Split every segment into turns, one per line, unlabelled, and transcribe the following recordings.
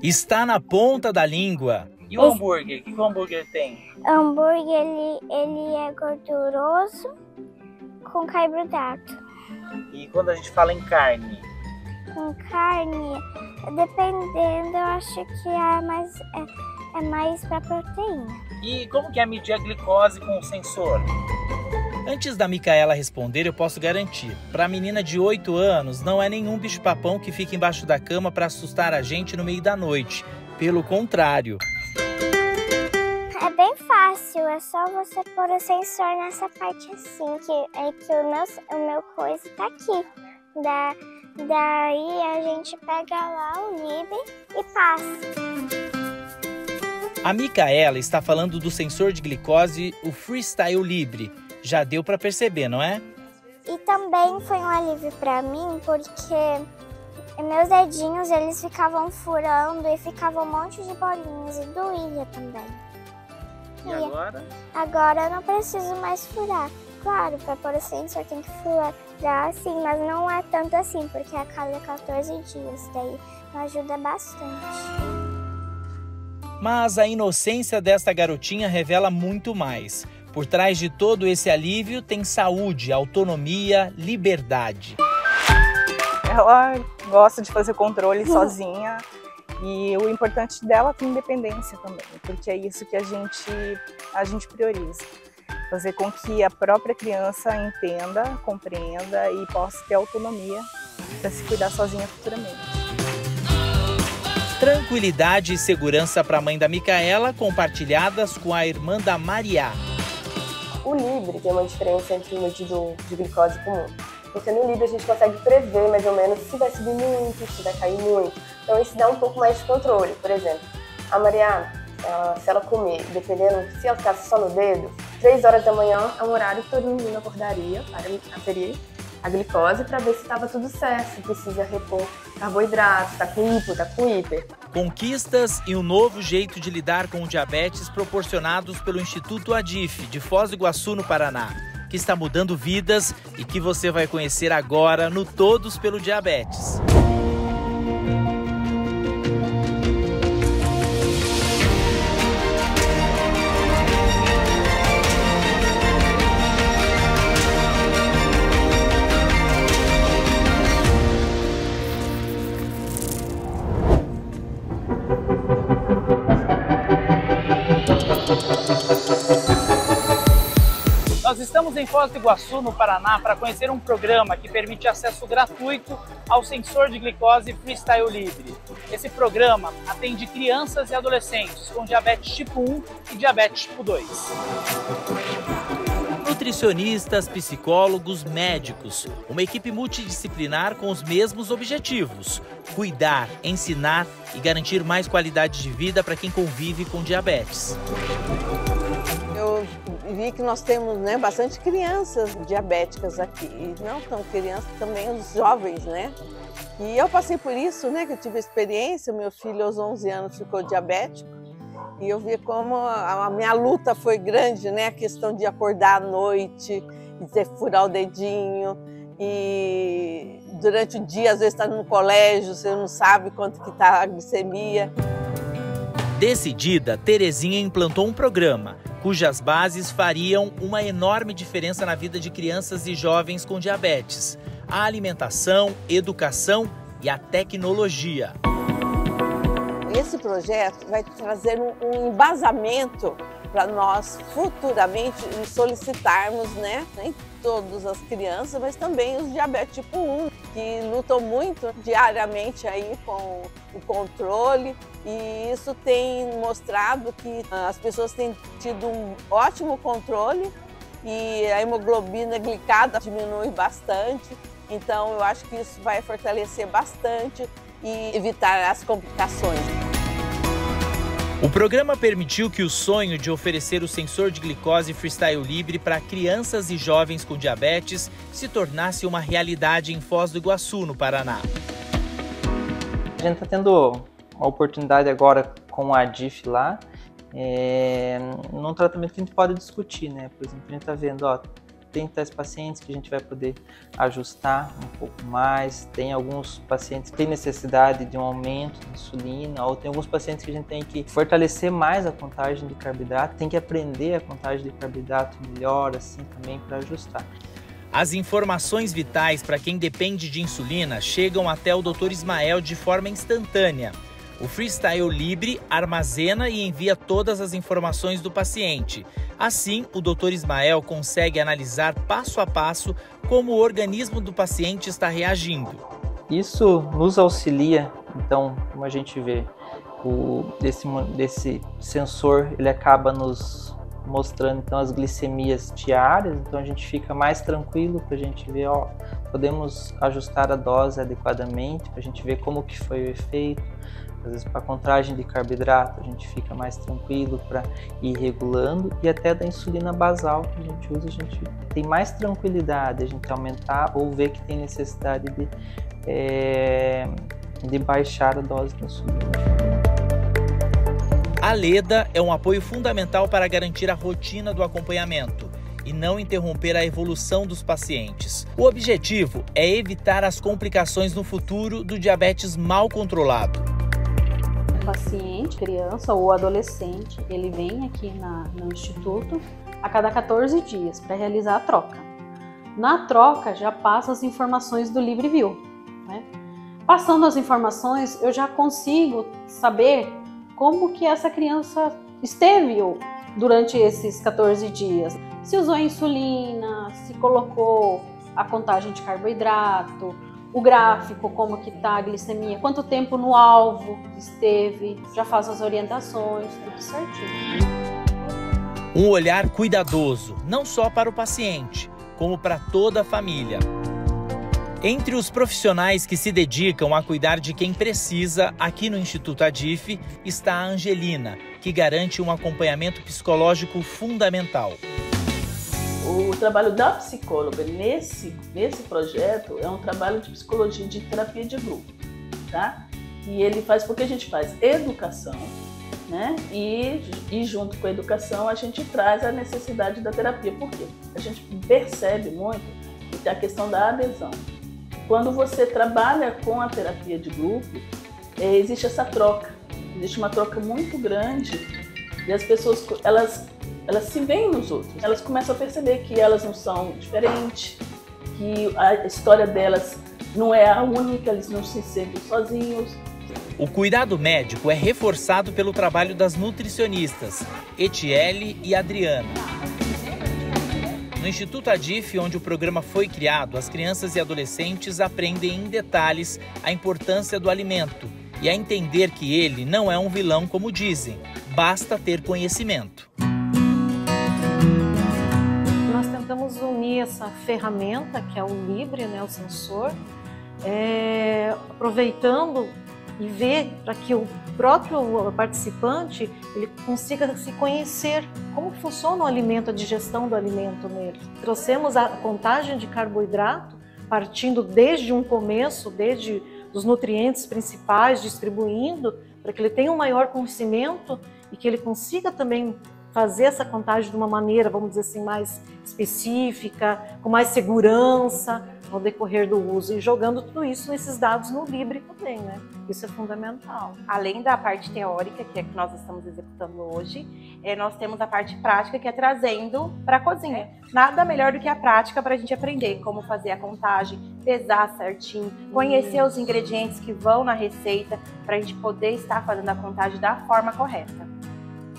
está na ponta da língua. E o hambúrguer? O que o hambúrguer tem?
O hambúrguer, ele é gorduroso com carboidrato.
E quando a gente fala em carne?
Com carne, dependendo, eu acho que é mais para proteína.
E como que é medir a glicose com o sensor? Antes da Micaela responder, eu posso garantir. Para a menina de 8 anos, não é nenhum bicho-papão que fica embaixo da cama para assustar a gente no meio da noite. Pelo contrário.
É bem fácil, é só você pôr o sensor nessa parte assim, que o meu coisa tá aqui. Daí a gente pega lá o Libre e passa.
A Micaela está falando do sensor de glicose, o Freestyle Libre. Já deu para perceber, não é?
E também foi um alívio para mim, porque meus dedinhos, eles ficavam furando e ficava um monte de bolinhas e doía também.
E agora?
Agora eu não preciso mais furar. Claro, para pôr o sensor tem que furar assim, mas não é tanto assim, porque é a cada 14 dias, daí ajuda bastante.
Mas a inocência desta garotinha revela muito mais. Por trás de todo esse alívio tem saúde, autonomia, liberdade.
Ela gosta de fazer controle sozinha e o importante dela é ter independência também, porque é isso que a gente prioriza. Fazer com que a própria criança entenda, compreenda e possa ter autonomia para se cuidar sozinha futuramente.
Tranquilidade e segurança para a mãe da Micaela, compartilhadas com a irmã da Maria.
O Libre tem uma diferença entre o medidor de glicose comum. Porque no Libre a gente consegue prever mais ou menos se vai subir muito, se vai cair muito. Então isso dá um pouco mais de controle. Por exemplo, a Maria, se ela comer, dependendo, se ela ficasse só no dedo, 3 horas da manhã é um horário que todo mundo acordaria para aferir a glicose para ver se estava tudo certo, se precisa repor carboidratos, está com hipo, está com hiper.
Conquistas e um novo jeito de lidar com o diabetes proporcionados pelo Instituto Adif, de Foz do Iguaçu, no Paraná, que está mudando vidas e que você vai conhecer agora no Todos pelo Diabetes. Nós estamos em Foz do Iguaçu, no Paraná, para conhecer um programa que permite acesso gratuito ao sensor de glicose Freestyle Libre. Esse programa atende crianças e adolescentes com diabetes tipo 1 e diabetes tipo 2. Nutricionistas, psicólogos, médicos, uma equipe multidisciplinar com os mesmos objetivos: cuidar, ensinar e garantir mais qualidade de vida para quem convive com diabetes.
Eu vi que nós temos, né, bastante crianças diabéticas aqui, e não tão crianças, também os jovens, né? E eu passei por isso, né, que eu tive experiência, meu filho aos 11 anos ficou diabético, e eu vi como a minha luta foi grande, né, a questão de acordar à noite, de ter que furar o dedinho, e durante o dia, às vezes está no colégio, você não sabe quanto que está a glicemia.
Decidida, Terezinha implantou um programa cujas bases fariam uma enorme diferença na vida de crianças e jovens com diabetes: a alimentação, educação e a tecnologia.
Esse projeto vai trazer um embasamento para nós futuramente solicitarmos, né, nem todas as crianças, mas também os diabetes tipo 1, que lutam muito diariamente aí com o controle, e isso tem mostrado que as pessoas têm tido um ótimo controle e a hemoglobina glicada diminui bastante, então eu acho que isso vai fortalecer bastante e evitar as complicações.
O programa permitiu que o sonho de oferecer o sensor de glicose Freestyle Libre para crianças e jovens com diabetes se tornasse uma realidade em Foz do Iguaçu, no Paraná.
A gente está tendo uma oportunidade agora com a Adif lá, num tratamento que a gente pode discutir, né? Por exemplo, a gente está vendo, tem tais pacientes que a gente vai poder ajustar um pouco mais, tem alguns pacientes que têm necessidade de um aumento de insulina, ou tem alguns pacientes que a gente tem que fortalecer mais a contagem de carboidrato, tem que aprender a contagem de carboidrato melhor, assim, também para ajustar.
As informações vitais para quem depende de insulina chegam até o Dr. Ismael de forma instantânea. O Freestyle Libre armazena e envia todas as informações do paciente. Assim, o Dr. Ismael consegue analisar passo a passo como o organismo do paciente está reagindo.
Isso nos auxilia, então, como a gente vê, desse sensor, ele acaba nos mostrando então as glicemias diárias, então a gente fica mais tranquilo para a gente ver, ó, podemos ajustar a dose adequadamente, para a gente ver como que foi o efeito. Às vezes para a contagem de carboidrato a gente fica mais tranquilo para ir regulando, e até da insulina basal que a gente usa, a gente tem mais tranquilidade, a gente aumentar ou ver que tem necessidade de baixar a dose de insulina.
A Leda é um apoio fundamental para garantir a rotina do acompanhamento e não interromper a evolução dos pacientes. O objetivo é evitar as complicações no futuro do diabetes mal controlado.
O paciente, criança ou adolescente, ele vem aqui no Instituto a cada 14 dias para realizar a troca. Na troca já passa as informações do LibreView, né? Passando as informações, eu já consigo saber como que essa criança esteve durante esses 14 dias. Se usou insulina, se colocou a contagem de carboidrato, o gráfico, como que está a glicemia, quanto tempo no alvo esteve, já faz as orientações, tudo certinho.
Um olhar cuidadoso, não só para o paciente, como para toda a família. Entre os profissionais que se dedicam a cuidar de quem precisa, aqui no Instituto Adif, está a Angelina, que garante um acompanhamento psicológico fundamental.
O trabalho da psicóloga nesse projeto é um trabalho de psicologia de terapia de grupo, tá? E ele faz, porque a gente faz educação, né? E junto com a educação a gente traz a necessidade da terapia. Por quê? A gente percebe muito que a questão da adesão. Quando você trabalha com a terapia de grupo, existe essa troca, existe uma troca muito grande e as pessoas elas se veem nos outros, elas começam a perceber que elas não são diferentes, que a história delas não é a única, eles não se sentem sozinhos.
O cuidado médico é reforçado pelo trabalho das nutricionistas Etiele e Adriana. No Instituto Adif, onde o programa foi criado, as crianças e adolescentes aprendem em detalhes a importância do alimento e a entender que ele não é um vilão como dizem, basta ter conhecimento.
Nós tentamos unir essa ferramenta, que é o Libre, né, o sensor, aproveitando e ver para que o próprio participante ele consiga se conhecer como funciona o alimento, a digestão do alimento nele. Trouxemos a contagem de carboidrato partindo desde um começo, desde os nutrientes principais, distribuindo para que ele tenha um maior conhecimento e que ele consiga também fazer essa contagem de uma maneira, vamos dizer assim, mais específica, com mais segurança ao decorrer do uso, e jogando tudo isso nesses dados no Libre também, né? Isso é fundamental.
Além da parte teórica, que é que nós estamos executando hoje, nós temos a parte prática, que é trazendo para a cozinha. Nada melhor do que a prática para a gente aprender como fazer a contagem, pesar certinho, conhecer os ingredientes que vão na receita, para a gente poder estar fazendo a contagem da forma correta.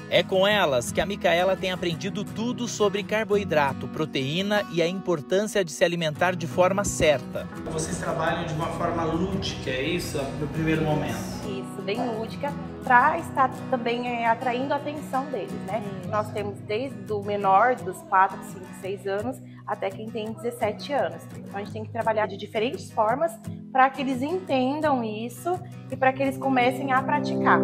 É com elas que a Micaela tem aprendido tudo sobre carboidrato, proteína e a importância de se alimentar de forma certa. Vocês trabalham de uma forma lúdica, é isso? No primeiro momento?
Isso, bem lúdica, para estar também atraindo a atenção deles, né? Nós temos desde o menor, dos 4, 5, 6 anos, até quem tem 17 anos. Então a gente tem que trabalhar de diferentes formas para que eles entendam isso e para que eles comecem a praticar.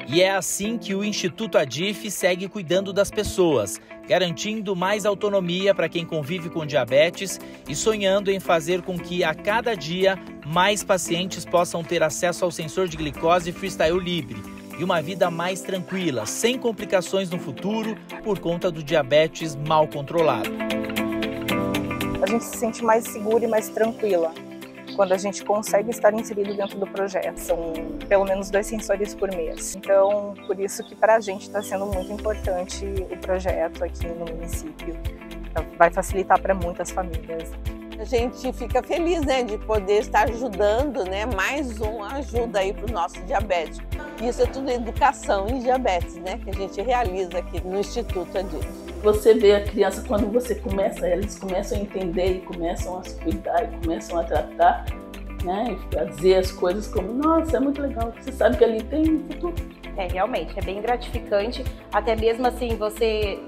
E é assim que o Instituto Adif segue cuidando das pessoas, garantindo mais autonomia para quem convive com diabetes e sonhando em fazer com que a cada dia mais pacientes possam ter acesso ao sensor de glicose Freestyle Libre e uma vida mais tranquila, sem complicações no futuro por conta do diabetes mal controlado.
A gente se sente mais segura e mais tranquila quando a gente consegue estar inserido dentro do projeto. São pelo menos 2 sensores por mês. Então, por isso que para a gente está sendo muito importante o projeto aqui no município. Vai facilitar para muitas famílias.
A gente fica feliz, né, de poder estar ajudando, né, mais uma ajuda aí para o nosso diabético. Isso é tudo educação em diabetes, né, que a gente realiza aqui no Instituto Adilson.
Você vê a criança, quando você começa, eles começam a entender e começam a se cuidar, e começam a tratar, né, e fazer as coisas como, nossa, é muito legal, você sabe que ali tem um futuro.
Realmente, é bem gratificante, até mesmo assim, você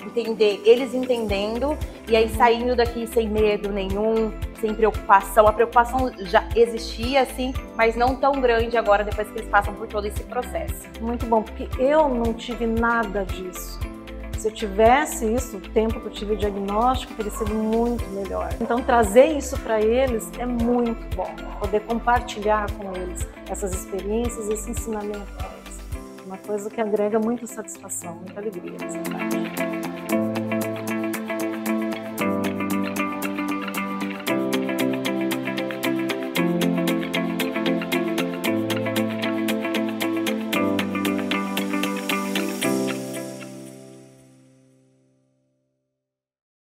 entender, eles entendendo, e aí saindo daqui sem medo nenhum, sem preocupação. A preocupação já existia, assim, mas não tão grande agora, depois que eles passam por todo esse processo.
Muito bom, porque eu não tive nada disso. Se eu tivesse isso, o tempo que eu tive o diagnóstico, teria sido muito melhor. Então, trazer isso para eles é muito bom. Poder compartilhar com eles essas experiências, esse ensinamento para eles. Uma coisa que agrega muita satisfação, muita alegria nessa parte.